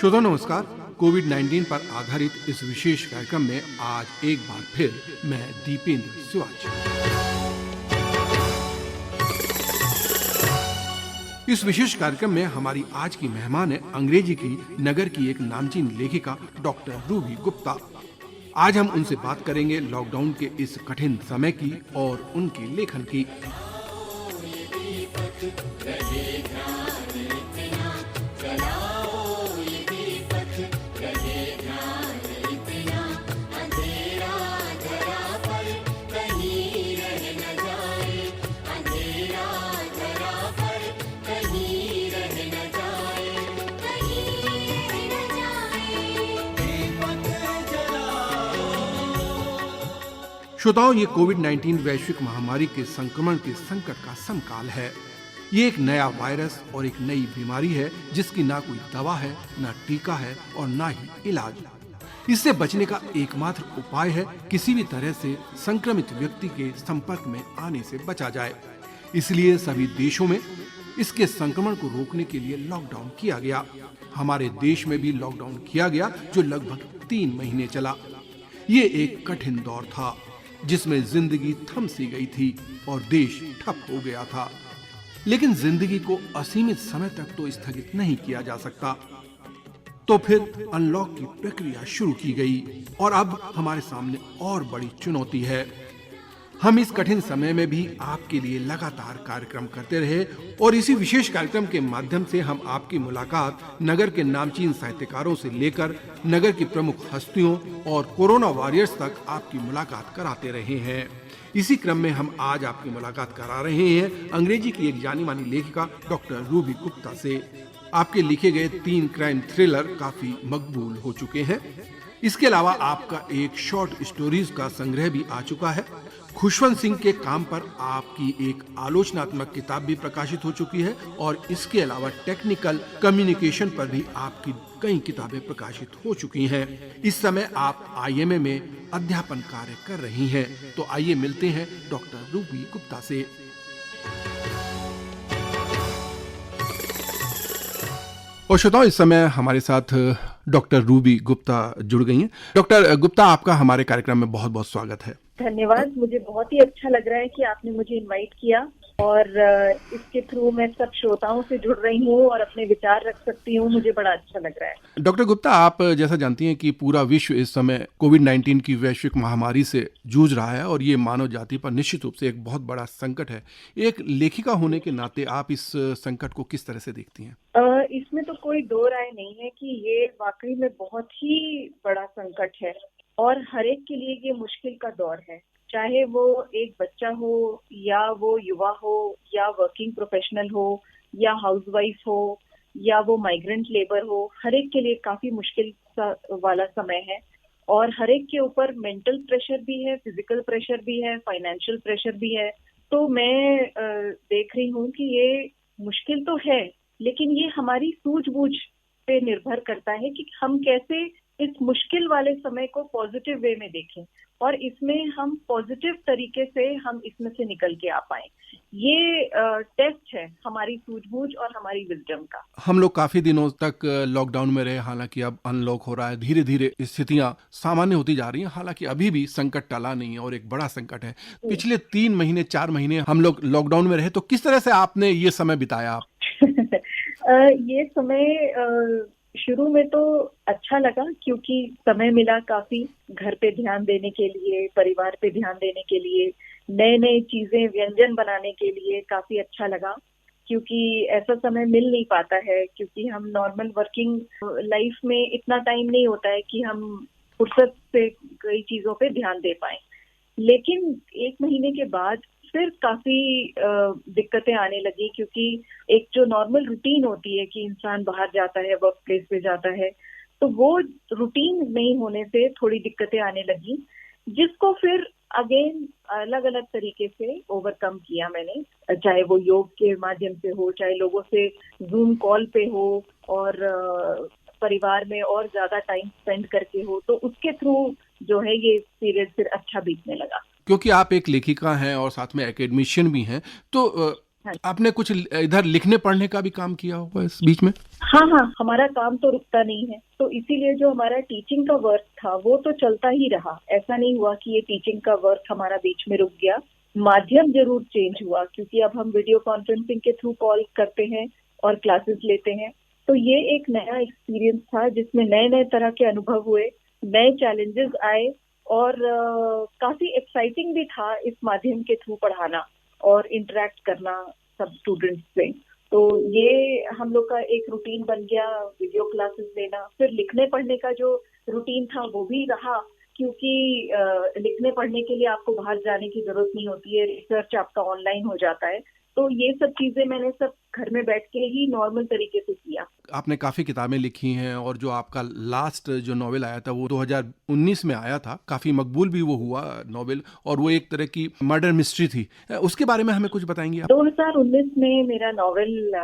श्रोताओं नमस्कार। कोविड-19 पर आधारित इस विशेष कार्यक्रम में आज एक बार फिर मैं दीपेंद्र शिवाजी। इस विशेष कार्यक्रम में हमारी आज की मेहमान है अंग्रेजी की नगर की एक नामचीन लेखिका डॉक्टर रूबी गुप्ता। आज हम उनसे बात करेंगे लॉकडाउन के इस कठिन समय की और उनके लेखन की। श्रोताओं, ये कोविड-19 वैश्विक महामारी के संक्रमण के संकट का समकाल है। ये एक नया वायरस और एक नई बीमारी है जिसकी ना कोई दवा है, ना टीका है और ना ही इलाज। इससे बचने का एकमात्र उपाय है किसी भी तरह से संक्रमित व्यक्ति के संपर्क में आने से बचा जाए। इसलिए सभी देशों में इसके संक्रमण को रोकने के लिए लॉकडाउन किया गया। हमारे देश में भी लॉकडाउन किया गया जो लगभग 3 महीने चला। ये एक कठिन दौर था जिसमें जिंदगी थम सी गई थी और देश ठप हो गया था। लेकिन जिंदगी को असीमित समय तक तो स्थगित नहीं किया जा सकता। तो फिर अनलॉक की प्रक्रिया शुरू की गई और अब हमारे सामने और बड़ी चुनौती है। हम इस कठिन समय में भी आपके लिए लगातार कार्यक्रम करते रहे और इसी विशेष कार्यक्रम के माध्यम से हम आपकी मुलाकात नगर के नामचीन साहित्यकारों से लेकर नगर की प्रमुख हस्तियों और कोरोना वॉरियर्स तक आपकी मुलाकात कराते रहे हैं। इसी क्रम में हम आज आपकी मुलाकात करा रहे हैं अंग्रेजी की एक जानी मानी लेखिका डॉक्टर रूबी गुप्ता से। आपके लिखे गए 3 क्राइम थ्रिलर काफी मकबूल हो चुके हैं। इसके अलावा आपका एक शॉर्ट स्टोरीज का संग्रह भी आ चुका है। खुशवंत सिंह के काम पर आपकी एक आलोचनात्मक किताब भी प्रकाशित हो चुकी है और इसके अलावा टेक्निकल कम्युनिकेशन पर भी आपकी कई किताबें प्रकाशित हो चुकी हैं। इस समय आप IMA में अध्यापन कार्य कर रही हैं। तो आइए मिलते हैं डॉक्टर रूबी गुप्ता से। और श्रोताओं, इस समय हमारे साथ डॉक्टर रूबी गुप्ता जुड़ गई हैं। डॉक्टर गुप्ता, आपका हमारे कार्यक्रम में बहुत बहुत स्वागत है। धन्यवाद। मुझे बहुत ही अच्छा लग रहा है कि आपने मुझे इनवाइट किया और इसके थ्रू मैं सब श्रोताओं से जुड़ रही हूँ और अपने विचार रख सकती हूँ। मुझे बड़ा अच्छा लग रहा है। डॉक्टर गुप्ता, आप जैसा जानती हैं कि पूरा विश्व इस समय कोविड-19 की वैश्विक महामारी से जूझ रहा है और ये मानव जाति पर निश्चित रूप से एक बहुत बड़ा संकट है। एक लेखिका होने के नाते आप इस संकट को किस तरह से देखती हैं? इसमें तो कोई दो राय नहीं है कि ये वाकई में बहुत ही बड़ा संकट है और हर एक के लिए ये मुश्किल का दौर है, चाहे वो एक बच्चा हो या वो युवा हो या वर्किंग प्रोफेशनल हो या हाउसवाइफ हो या वो माइग्रेंट लेबर हो। हर एक के लिए काफी मुश्किल वाला समय है और हर एक के ऊपर मेंटल प्रेशर भी है, फिजिकल प्रेशर भी है, फाइनेंशियल प्रेशर भी है। तो मैं देख रही हूँ कि ये मुश्किल तो है, लेकिन ये हमारी सूझबूझ पे निर्भर करता है कि हम कैसे इस मुश्किल वाले समय को पॉजिटिव वे में देखें और इसमें हम पॉजिटिव तरीके से हम इसमें से निकल के आ पाएं। ये टेस्ट है हमारी सूझबूझ और हमारी विजडम का। हम लोग काफी दिनों तक लॉकडाउन में रहे, हालांकि अब अनलॉक हो रहा है, धीरे धीरे स्थितियां सामान्य होती जा रही हैं। हालांकि अभी भी संकट टला नहीं है और एक बड़ा संकट है। पिछले 3 महीने 4 महीने हम लोग लॉकडाउन में रहे, तो किस तरह से आपने ये समय बिताया आप? ये समय शुरू में तो अच्छा लगा क्योंकि समय मिला काफी घर पे ध्यान देने के लिए, परिवार पे ध्यान देने के लिए, नए नए चीजें व्यंजन बनाने के लिए काफी अच्छा लगा क्योंकि ऐसा समय मिल नहीं पाता है क्योंकि हम नॉर्मल वर्किंग लाइफ में इतना टाइम नहीं होता है कि हम फुर्सत से कई चीजों पे ध्यान दे पाए। लेकिन 1 महीने के बाद फिर काफी दिक्कतें आने लगी क्योंकि एक जो नॉर्मल रूटीन होती है कि इंसान बाहर जाता है, वर्क प्लेस पे जाता है, तो वो रूटीन नहीं होने से थोड़ी दिक्कतें आने लगी, जिसको फिर अगेन अलग अलग तरीके से ओवरकम किया मैंने, चाहे वो योग के माध्यम से हो, चाहे लोगों से जूम कॉल पे हो और परिवार में और ज्यादा टाइम स्पेंड करके हो। तो उसके थ्रू जो है ये पीरियड फिर अच्छा बीतने लगा। क्योंकि आप एक लेखिका हैं और साथ में एकेडमिशियन भी हैं, तो हाँ आपने कुछ इधर लिखने पढ़ने का भी काम किया होगा इस बीच में? हाँ हाँ, हमारा काम तो रुकता नहीं है, तो इसीलिए जो हमारा टीचिंग का वर्क था वो तो चलता ही रहा। ऐसा नहीं हुआ कि ये टीचिंग का वर्क हमारा बीच में रुक गया। माध्यम जरूर चेंज हुआ, क्योंकि अब हम वीडियो कॉन्फ्रेंसिंग के थ्रू कॉल करते हैं और क्लासेस लेते हैं। तो ये एक नया एक्सपीरियंस था जिसमें नए नए तरह के अनुभव हुए, नए चैलेंजेस आए, और काफी एक्साइटिंग भी था इस माध्यम के थ्रू पढ़ाना और इंटरेक्ट करना सब स्टूडेंट्स से। तो ये हम लोग का एक रूटीन बन गया, वीडियो क्लासेस लेना। फिर लिखने पढ़ने का जो रूटीन था वो भी रहा, क्योंकि लिखने पढ़ने के लिए आपको बाहर जाने की जरूरत नहीं होती है, रिसर्च आपका ऑनलाइन हो जाता है। तो ये सब चीजें मैंने सब घर में बैठ के ही नॉर्मल तरीके से किया। आपने काफ़ी किताबें लिखी हैं और जो आपका लास्ट जो नॉवेल आया था वो 2019 में आया था, काफ़ी मकबूल भी वो हुआ नॉवेल, और वो एक तरह की मर्डर मिस्ट्री थी। उसके बारे में हमें कुछ बताएंगे आप? 2019 में मेरा नॉवेल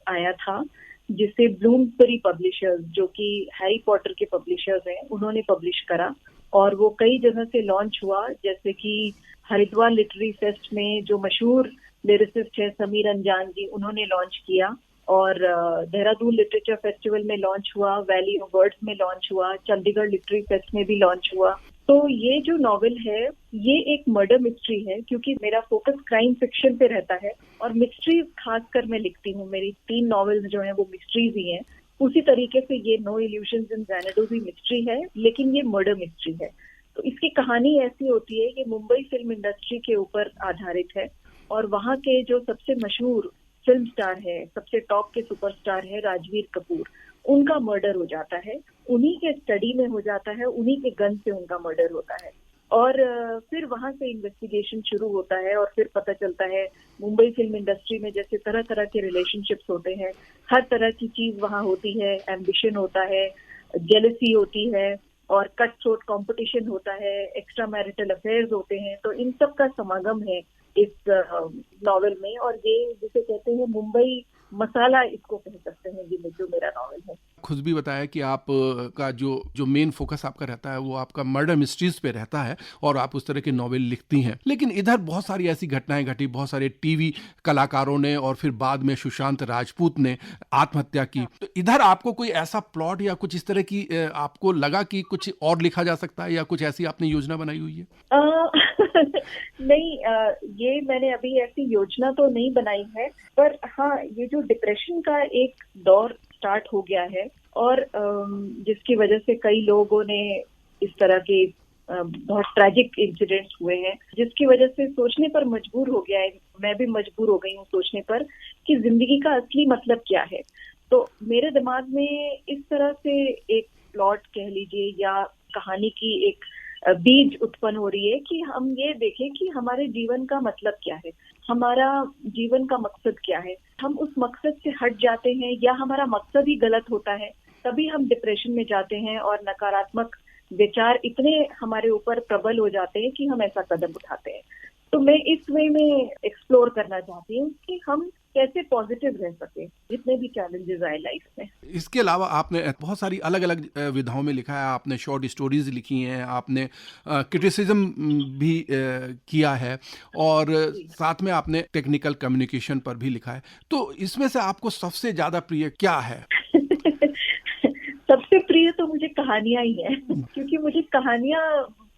आया था, जिसे ब्लूम्सबरी पब्लिशर्स, जो कि हैरी पॉटर के पब्लिशर्स हैं, उन्होंने पब्लिश करा। और वो कई जगह से लॉन्च हुआ, जैसे कि हरिद्वार लिटरेरी फेस्ट में जो मशहूर लिरिसिस्ट है समीर अंजान जी, उन्होंने लॉन्च किया। और देहरादून लिटरेचर फेस्टिवल में लॉन्च हुआ, वैली ऑफ वर्ड्स में लॉन्च हुआ, चंडीगढ़ लिटरेरी फेस्ट में भी लॉन्च हुआ। तो ये जो नॉवेल है ये एक मर्डर मिस्ट्री है, क्योंकि मेरा फोकस क्राइम फिक्शन पे रहता है और मिस्ट्रीज खासकर मैं लिखती हूँ। मेरी 3 नॉवेल्स जो हैं वो मिस्ट्रीज ही हैं। उसी तरीके से ये नो इल्यूशंस इन ज़ैनाडू भी मिस्ट्री है, लेकिन ये मर्डर मिस्ट्री है। तो इसकी कहानी ऐसी होती है कि मुंबई फिल्म इंडस्ट्री के ऊपर आधारित है, और वहाँ के जो सबसे मशहूर फिल्म स्टार है, सबसे टॉप के सुपरस्टार है राजवीर कपूर, उनका मर्डर हो जाता है। उन्हीं के स्टडी में हो जाता है, उन्हीं के गन से उनका मर्डर होता है। और फिर वहां से इन्वेस्टिगेशन शुरू होता है, और फिर पता चलता है मुंबई फिल्म इंडस्ट्री में जैसे तरह तरह के रिलेशनशिप्स होते हैं, हर तरह की चीज वहां होती है। एम्बिशन होता है, जेलसी होती है, और कट थ्रोट कॉम्पिटिशन होता है, एक्स्ट्रा मैरिटल अफेयर्स होते हैं। तो इन सब का समागम है इस नॉवेल में, और ये जिसे कहते हैं मुंबई मसाला, इसको कह सकते हैं ये जो मेरा नॉवेल है। खुद भी बताया कि आप का जो जो मेन फोकस आपका रहता है वो आपका मर्डर मिस्ट्रीज पे रहता है और आप उस तरह के नॉवेल लिखती हैं। लेकिन इधर बहुत सारी ऐसी घटनाएं घटी, बहुत सारे टीवी कलाकारों ने और फिर बाद में सुशांत राजपूत ने आत्महत्या की। तो इधर आपको कोई ऐसा प्लॉट या कुछ इस तरह की आपको लगा कि कुछ और लिखा जा सकता है, या कुछ ऐसी आपने योजना बनाई हुई है? नहीं, ये मैंने अभी ऐसी योजना तो नहीं बनाई है, पर हाँ, ये जो डिप्रेशन का एक दौर स्टार्ट हो गया है, और जिसकी वजह से कई लोगों ने इस तरह के बहुत ट्रैजिक इंसिडेंट्स हुए हैं, जिसकी वजह से सोचने पर मजबूर हो गया है। मैं भी मजबूर हो गई हूँ सोचने पर कि जिंदगी का असली मतलब क्या है। तो मेरे दिमाग में इस तरह से एक प्लॉट कह लीजिए, या कहानी की एक बीज उत्पन्न हो रही है कि हम ये देखें कि हमारे जीवन का मतलब क्या है, हमारा जीवन का मकसद क्या है। हम उस मकसद से हट जाते हैं, या हमारा मकसद ही गलत होता है, तभी हम डिप्रेशन में जाते हैं और नकारात्मक विचार इतने हमारे ऊपर प्रबल हो जाते हैं कि हम ऐसा कदम उठाते हैं। तो मैं इस वे में एक्सप्लोर करना चाहती हूँ कि हम कैसे पॉजिटिव रह सके जितने भी चैलेंजेस आए लाइफ में। इसके अलावा आपने बहुत सारी अलग अलग विधाओं में लिखा है। आपने शॉर्ट स्टोरीज लिखी हैं, आपने क्रिटिसिज्म भी किया है, और साथ में आपने टेक्निकल कम्युनिकेशन पर भी लिखा है। तो इसमें से आपको सबसे ज्यादा प्रिय क्या है? सबसे प्रिय तो मुझे कहानियां ही है, क्योंकि मुझे कहानियां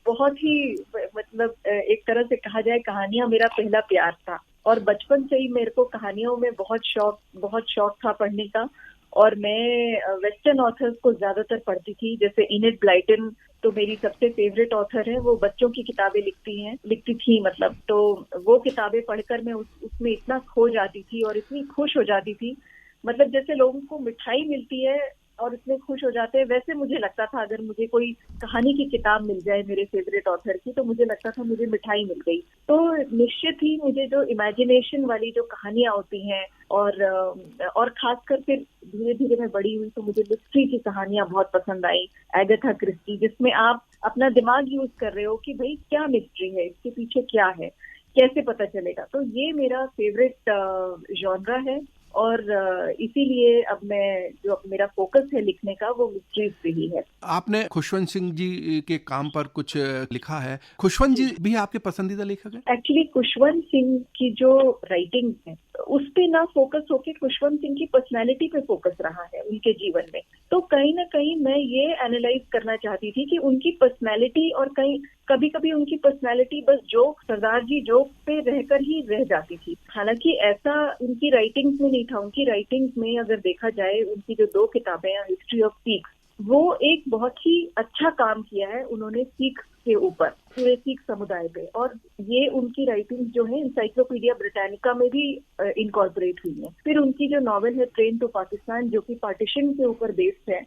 बहुत ही, मतलब एक तरह से कहा जाए, कहानियां मेरा पहला प्यार था। और बचपन से ही मेरे को कहानियों में बहुत शौक था पढ़ने का। और मैं वेस्टर्न ऑथर्स को ज्यादातर पढ़ती थी, जैसे इनेट ब्लाइटन तो मेरी सबसे फेवरेट ऑथर है। वो बच्चों की किताबें लिखती थी मतलब। तो वो किताबें पढ़कर मैं उसमें इतना खो जाती थी और इतनी खुश हो जाती थी, मतलब जैसे लोगों को मिठाई मिलती है और इतने खुश हो जाते हैं, वैसे मुझे लगता था अगर मुझे कोई कहानी की किताब मिल जाए मेरे फेवरेट ऑथर की, तो मुझे लगता था मुझे मिठाई मिल गई। तो निश्चित ही मुझे जो इमेजिनेशन वाली जो कहानियां होती हैं, और खासकर फिर धीरे धीरे मैं बड़ी हुई तो मुझे मिस्ट्री की कहानियां बहुत पसंद आई। एगाथा क्रिस्टी, जिसमें आप अपना दिमाग यूज कर रहे हो कि भाई क्या मिस्ट्री है, इसके पीछे क्या है, कैसे पता चलेगा। तो ये मेरा फेवरेट जॉनरा है। और इसीलिए अब मेरा फोकस है लिखने का वो मिस्ट्रीज पे ही है। आपने खुशवंत सिंह जी के काम पर कुछ लिखा है। खुशवंत जी भी आपके पसंदीदा लेखक हैं? एक्चुअली खुशवंत सिंह की जो राइटिंग है उस पे ना फोकस होके खुशवंत सिंह की पर्सनालिटी पे फोकस रहा है उनके जीवन में। तो कहीं ना कहीं मैं ये एनालाइज करना चाहती थी कि उनकी पर्सनालिटी और कभी कभी उनकी पर्सनालिटी बस जोक, सरदार जी जोक पे रहकर ही रह जाती थी। हालांकि ऐसा उनकी राइटिंग्स में नहीं था। उनकी राइटिंग्स में अगर देखा जाए, उनकी जो 2 किताबें हैं, हिस्ट्री ऑफ सिख, वो एक बहुत ही अच्छा काम किया है उन्होंने सिख के ऊपर, पूरे सिख समुदाय पे। और ये उनकी राइटिंग जो है इंसाइक्लोपीडिया ब्रिटानिका में भी इनकॉर्पोरेट हुई है। फिर उनकी जो नॉवेल है ट्रेन टू पाकिस्तान, जो कि पार्टीशन के ऊपर बेस्ड है,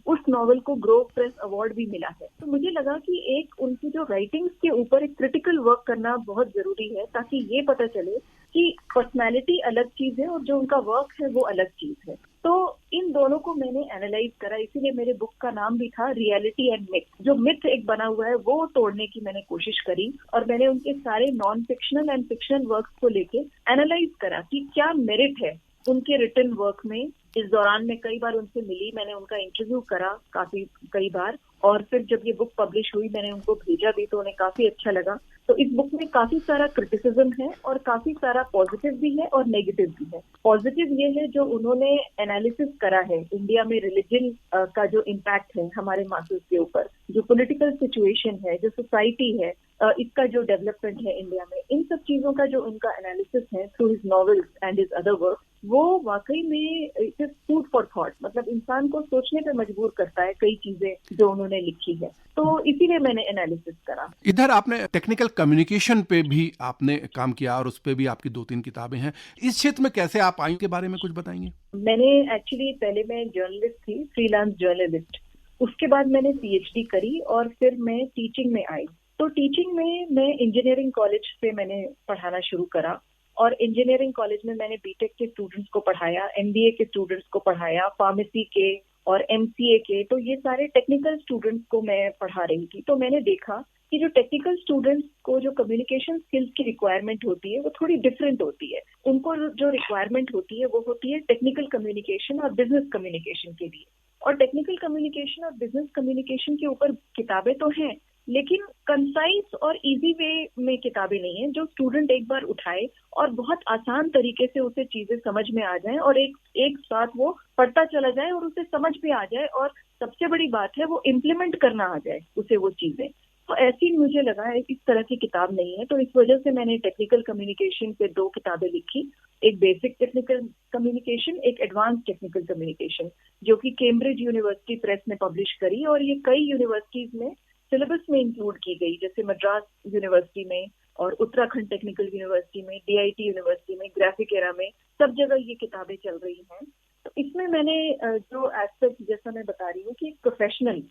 उस नॉवेल को ग्रोव प्रेस अवार्ड भी मिला है। तो मुझे लगा कि एक उनकी जो राइटिंग्स के ऊपर एक क्रिटिकल वर्क करना बहुत जरूरी है, ताकि ये पता चले कि पर्सनालिटी अलग चीज है और जो उनका वर्क है वो अलग चीज है। तो इन दोनों को मैंने एनालाइज करा, इसीलिए मेरे बुक का नाम भी था रियलिटी एंड मिथ। जो मिथ एक बना हुआ है वो तोड़ने की मैंने कोशिश करी, और मैंने उनके सारे non fictional and fictional works को लेके एनालाइज करा कि क्या मेरिट है उनके रिटन वर्क में। इस दौरान मैं कई बार उनसे मिली, मैंने उनका इंटरव्यू करा कई बार, और फिर जब ये बुक पब्लिश हुई मैंने उनको भेजा भी, तो उन्हें काफी अच्छा लगा। तो इस बुक में काफी सारा क्रिटिसिज्म है और काफी सारा पॉजिटिव भी है और नेगेटिव भी है। पॉजिटिव ये है जो उन्होंने एनालिसिस करा है इंडिया में रिलीजन का जो इम्पैक्ट है हमारे मासेस के ऊपर, जो पॉलिटिकल सिचुएशन है, जो सोसाइटी है, इसका जो डेवलपमेंट है इंडिया में, इन सब चीजों का जो उनका एनालिसिस है through his novels and his other work, वो वाकई में it is food for thought. मतलब इंसान को सोचने पे मजबूर करता है कई चीजें जो उन्होंने लिखी है। तो इसीलिए मैंने एनालिसिस करा। इधर आपने टेक्निकल कम्युनिकेशन पे भी आपने काम किया और उस पे भी आपकी 2-3 किताबें हैं। इस क्षेत्र में कैसे आप आई के बारे में कुछ बताएंगे? मैंने एक्चुअली पहले मैं जर्नलिस्ट थी, फ्रीलांस जर्नलिस्ट। उसके बाद मैंने पीएचडी करी और फिर मैं टीचिंग में आई। तो टीचिंग में मैं इंजीनियरिंग कॉलेज से मैंने पढ़ाना शुरू करा, और इंजीनियरिंग कॉलेज में मैंने बीटेक के स्टूडेंट्स को पढ़ाया, एमबीए के स्टूडेंट्स को पढ़ाया, फार्मेसी के और एमसीए के। तो ये सारे टेक्निकल स्टूडेंट्स को मैं पढ़ा रही थी। तो मैंने देखा कि जो टेक्निकल स्टूडेंट्स को जो कम्युनिकेशन स्किल्स की रिक्वायरमेंट होती है वो थोड़ी डिफरेंट होती है। उनको जो रिक्वायरमेंट होती है वो होती है टेक्निकल कम्युनिकेशन और बिजनेस कम्युनिकेशन के लिए। और टेक्निकल कम्युनिकेशन और बिजनेस कम्युनिकेशन के ऊपर किताबें तो हैं, लेकिन कंसाइज और इजी वे में किताबें नहीं है जो स्टूडेंट एक बार उठाए और बहुत आसान तरीके से उसे चीजें समझ में आ जाए और एक साथ वो पढ़ता चला जाए और उसे समझ में आ जाए, और सबसे बड़ी बात है वो इम्प्लीमेंट करना आ जाए उसे वो चीजें। तो ऐसी मुझे लगा है इस तरह की किताब नहीं है। तो इस वजह से मैंने टेक्निकल कम्युनिकेशन पे 2 किताबें लिखी, एक बेसिक टेक्निकल कम्युनिकेशन, एक एडवांस टेक्निकल कम्युनिकेशन, जो कि कैम्ब्रिज यूनिवर्सिटी प्रेस ने पब्लिश करी, और ये कई यूनिवर्सिटीज में सिलेबस में इंक्लूड की गई, जैसे मद्रास यूनिवर्सिटी में और उत्तराखंड टेक्निकल यूनिवर्सिटी में, डीआईटी यूनिवर्सिटी में, ग्राफिक एरा में, सब जगह ये किताबें चल रही हैं। तो इसमें मैंने जो एस्पेक्ट, जैसा मैं बता रही हूँ कि प्रोफेशनल,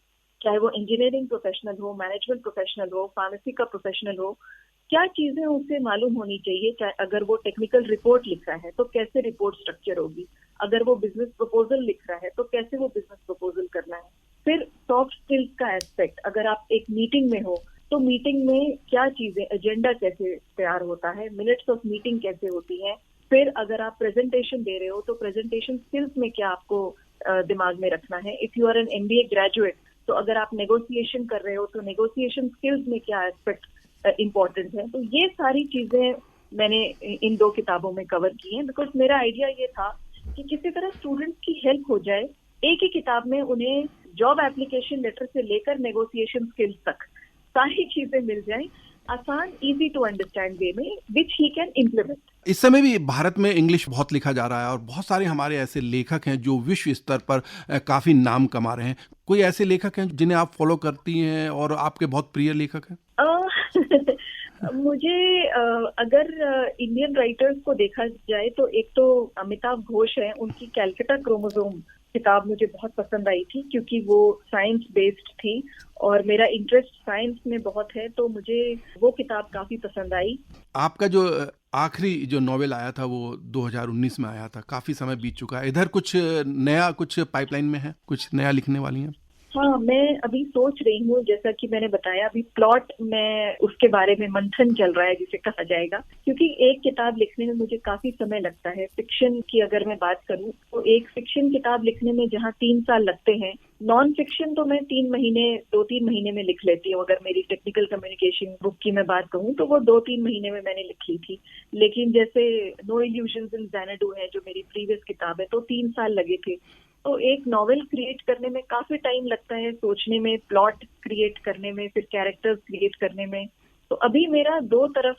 चाहे वो इंजीनियरिंग प्रोफेशनल हो, मैनेजमेंट प्रोफेशनल हो, फार्मेसी का प्रोफेशनल हो, क्या चीजें उसे मालूम होनी चाहिए। चाहे अगर वो टेक्निकल रिपोर्ट लिख रहा है तो कैसे रिपोर्ट स्ट्रक्चर होगी, अगर वो बिजनेस प्रपोजल लिख रहा है तो कैसे वो बिजनेस प्रपोजल करना है। फिर सॉफ्ट स्किल्स का एस्पेक्ट, अगर आप एक मीटिंग में हो तो मीटिंग में क्या चीजें, एजेंडा कैसे तैयार होता है, मिनट्स ऑफ मीटिंग कैसे होती है। फिर अगर आप प्रेजेंटेशन दे रहे हो तो प्रेजेंटेशन स्किल्स में क्या आपको दिमाग में रखना है। If you are an MBA graduate तो अगर आप नेगोशिएशन कर रहे हो तो नेगोशिएशन स्किल्स में क्या एस्पेक्ट इम्पोर्टेंट है। तो ये सारी चीजें मैंने इन 2 किताबों में कवर की हैं, बिकॉज मेरा आइडिया ये था कि किसी तरह स्टूडेंट्स की हेल्प हो जाए। एक ही किताब में उन्हें जॉब एप्लीकेशन लेटर से लेकर नेगोशिएशन स्किल्स तक सारी चीजें मिल जाएं, आसान, इजी टू अंडरस्टैंड वे में, विच ही कैन इम्प्लीमेंट। इस समय भी भारत में इंग्लिश बहुत लिखा जा रहा है और बहुत सारे हमारे ऐसे लेखक हैं जो विश्व स्तर पर काफी नाम कमा रहे हैं। कोई ऐसे लेखक हैं जिन्हें आप फॉलो करती हैं और आपके बहुत प्रिय लेखक हैं? मुझे अगर इंडियन राइटर्स को देखा जाए तो एक तो अमिताभ घोष है, उनकी कैलकाटा क्रोमोसोम किताब मुझे बहुत पसंद आई थी, क्योंकि वो साइंस बेस्ड थी और मेरा इंटरेस्ट साइंस में बहुत है, तो मुझे वो किताब काफी पसंद आई। आपका जो आखिरी जो नॉवेल आया था वो 2019 में आया था, काफी समय बीत चुका है। इधर कुछ नया, कुछ पाइपलाइन में है, कुछ नया लिखने वाली हैं? हाँ, मैं अभी सोच रही हूँ, जैसा कि मैंने बताया, अभी प्लॉट में उसके बारे में मंथन चल रहा है जिसे कहा जाएगा, क्योंकि एक किताब लिखने में मुझे काफी समय लगता है। फिक्शन की अगर मैं बात करूँ तो एक फिक्शन किताब लिखने में जहाँ 3 साल लगते हैं, नॉन फिक्शन तो मैं 2-3 महीने में लिख लेती हूँ। अगर मेरी टेक्निकल कम्युनिकेशन बुक की मैं बात कहूँ तो वो 2-3 महीने में मैंने लिख ली थी। लेकिन जैसे नो इल्यूजन्स इन ज़ैनाडू है जो मेरी प्रीवियस किताब है, तो 3 साल लगे थे। तो एक नॉवेल क्रिएट करने में काफी टाइम लगता है, सोचने में, प्लॉट क्रिएट करने में, फिर कैरेक्टर्स क्रिएट करने में। तो अभी मेरा 2 तरफ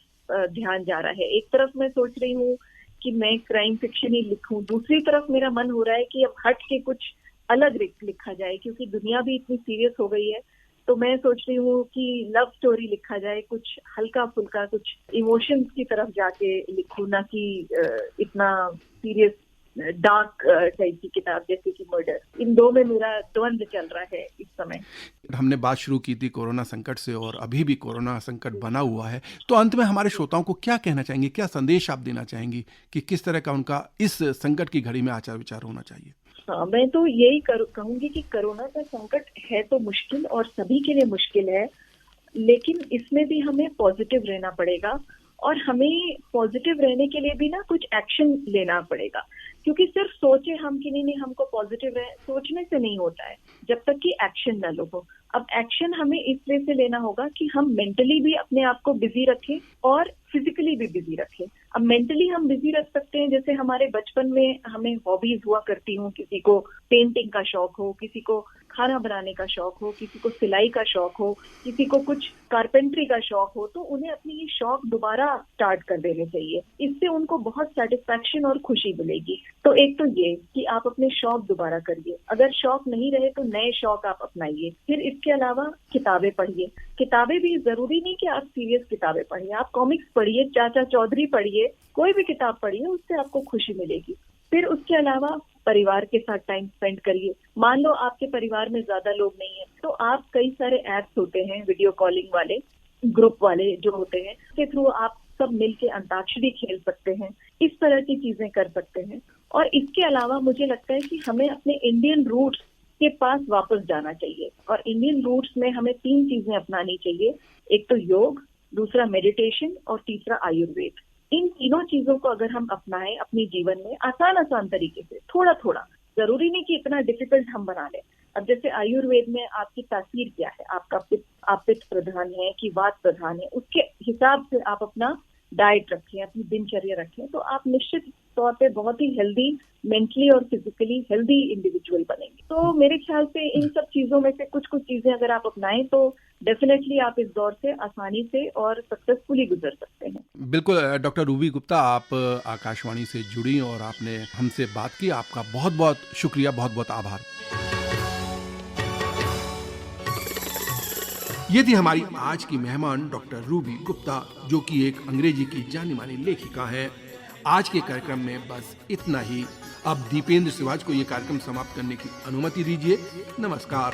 ध्यान जा रहा है। एक तरफ मैं सोच रही हूँ कि मैं क्राइम फिक्शन ही लिखूं, दूसरी तरफ मेरा मन हो रहा है कि अब हट के कुछ अलग लिखा जाए, क्योंकि दुनिया भी इतनी सीरियस हो गई है। तो मैं सोच रही हूँ कि लव स्टोरी लिखा जाए, कुछ हल्का फुल्का, कुछ इमोशंस की तरफ जाके लिखूं, ना कि इतना सीरियस डार्क टाइप की किताब जैसे कि मर्डर। इन दो में मेरा द्वंद्व चल रहा है इस समय। हमने बात शुरू की थी कोरोना संकट से और अभी भी कोरोना संकट बना हुआ है, तो अंत में हमारे श्रोताओं को क्या कहना चाहेंगे, क्या संदेश आप देना चाहेंगी कि किस तरह का उनका इस संकट की घड़ी में आचार विचार होना चाहिए? हाँ, मैं तो यही कहूंगी कि कोरोना का संकट है तो मुश्किल और सभी के लिए मुश्किल है, लेकिन इसमें भी हमें पॉजिटिव रहना पड़ेगा और हमें पॉजिटिव रहने के लिए भी ना कुछ एक्शन लेना पड़ेगा, क्योंकि सिर्फ सोचे हम कि नहीं हमको पॉजिटिव रहे, सोचने से नहीं होता है जब तक कि एक्शन न लो। अब एक्शन हमें इस वे से लेना होगा कि हम मेंटली भी अपने आप को बिजी रखें और फिजिकली भी बिजी रखें। अब मेंटली हम बिजी रख सकते हैं, जैसे हमारे बचपन में हमें हॉबीज हुआ करती हूँ, किसी को पेंटिंग का शौक हो, किसी को खाना बनाने का शौक हो, किसी को सिलाई का शौक हो, किसी को कुछ कारपेंट्री का शौक हो, तो उन्हें अपनी ये शौक दोबारा स्टार्ट कर देने चाहिए। इससे उनको बहुत सेटिस्फैक्शन और खुशी मिलेगी। तो एक तो ये कि आप अपने शौक दोबारा करिए, अगर शौक नहीं रहे तो नए शौक आप अपनाइए। फिर इसके अलावा किताबें पढ़िए। किताबें भी जरूरी नहीं कि आप सीरियस किताबें पढ़िए, आप कॉमिक्स पढ़िए, चाचा चौधरी पढ़िए, कोई भी किताब पढ़िए, उससे आपको खुशी मिलेगी। फिर उसके अलावा परिवार के साथ टाइम स्पेंड करिए। मान लो आपके परिवार में ज्यादा लोग नहीं है, तो आप कई सारे ऐप्स होते हैं वीडियो कॉलिंग वाले, ग्रुप वाले जो होते हैं, के थ्रू आप सब मिलके अंताक्षरी खेल सकते हैं। इस तरह की चीजें कर सकते हैं। और इसके अलावा मुझे लगता है कि हमें अपने इंडियन रूट्स के पास वापस जाना चाहिए, और इंडियन रूट्स में हमें 3 चीजें अपनानी चाहिए। एक तो योग, दूसरा मेडिटेशन और तीसरा आयुर्वेद। इन तीनों चीजों को अगर हम अपनाएं अपने जीवन में आसान तरीके से, थोड़ा थोड़ा, जरूरी नहीं कि इतना डिफिकल्ट हम बना लें। अब जैसे आयुर्वेद में आपकी तासीर क्या है, आप पित्त प्रधान है कि वात प्रधान है, उसके हिसाब से आप अपना डाइट रखें, अपनी दिनचर्या रखें, तो आप निश्चित तौर पे बहुत ही हेल्दी, मेंटली और फिजिकली हेल्दी इंडिविजुअल बनेंगे। तो मेरे ख्याल से इन सब चीजों में से कुछ चीजें अगर आप अपनाएं तो डेफिनेटली आप इस दौर से आसानी से और सक्सेसफुली गुजर सकते हैं। बिल्कुल डॉक्टर रूबी गुप्ता, आप आकाशवाणी से जुड़ी और आपने हमसे बात की, आपका बहुत बहुत शुक्रिया, बहुत बहुत आभार। ये थी हमारी आज की मेहमान डॉक्टर रूबी गुप्ता, जो कि एक अंग्रेजी की जानी मानी लेखिका हैं। आज के कार्यक्रम में बस इतना ही। अब दीपेंद्र सिवाज को ये कार्यक्रम समाप्त करने की अनुमति दीजिए। नमस्कार।